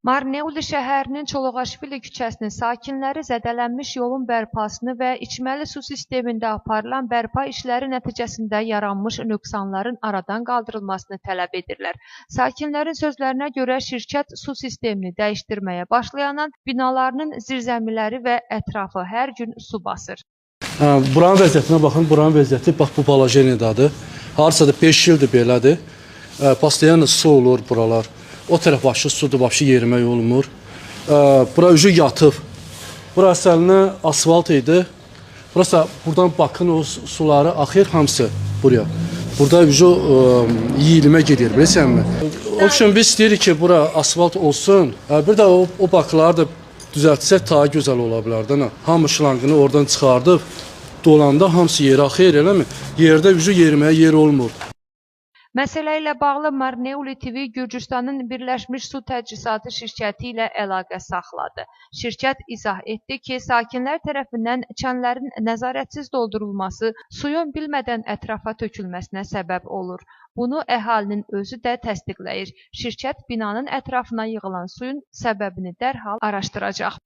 Marneuli şəhərinin Çoloğaşvili küçəsinin sakinləri zədələnmiş yolun bərpasını və içməli su sistemində aparılan bərpa işləri nəticəsində yaranmış nöqsanların aradan qaldırılmasını tələb edirlər. Sakinlərin sözlərinə görə şirkət su sistemini dəyişdirməyə başlayandan binalarının zirzəmiləri və ətrafı hər gün su basır. Buranın vəziyyətinə baxın, buranın vəziyyəti bax bu balajenidadır. Harasa da 5 ildir belədir. Pastayan su olur buralar. O tərəf başı sudur, başı yerimək olmur. Bura ucu yatıb. Burası əlinə asfalt idi. Burası buradan bakın o suları axır hamısı buraya. Burada ucu yiyilmə gedir, bilirsənmi? O üçün biz istəyirik ki, bura asfalt olsun. Bir də o bakıları da düzəltsək daha gözəl ola bilər də. Hamı şlanqını oradan çıxardıb, dolanda hamısı yerə axır, eləmi? Yerdə ucu yeriməyə yer olmur. Məsələ ilə bağlı Marneuli TV Gürcüstanın Birləşmiş Su Təchizatı şirkəti ilə əlaqə saxladı. Şirkət izah etdi ki, sakinlər tərəfindən çənlərin nəzarətsiz doldurulması suyun bilmədən ətrafa tökülməsinə səbəb olur. Bunu əhalinin özü də təsdiqləyir. Şirkət binanın ətrafına yığılan suyun səbəbini dərhal araşdıracaq.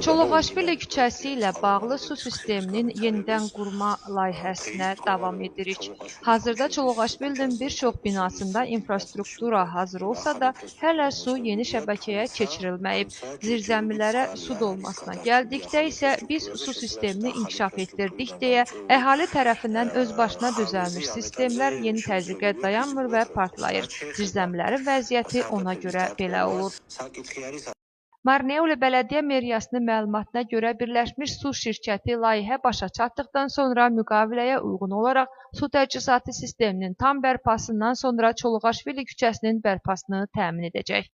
Çoloğaşvili küçəsi ilə bağlı su sisteminin yenidən qurma layihəsinə davam edirik. Hazırda Çoloğaşvilinin bir çox binasında infrastruktura hazır olsa da, hələ su yeni şəbəkəyə keçirilməyib. Zirzəmilərə su dolmasına gəldikdə isə biz su sistemini inkişaf etdirdik deyə əhali tərəfindən öz başına düzəlmiş sistemlər yeni təzyiqə dayanmır və partlayır. Zirzəmilərin vəziyyəti ona görə belə olur. Marneuli Bələdiyyə Meriyasının məlumatına görə Birləşmiş Su şirkəti layihə başa çatdıqdan sonra müqaviləyə uyğun olaraq su təchizatı sisteminin tam bərpasından sonra Çoloğaşvili küçəsinin bərpasını təmin edəcək.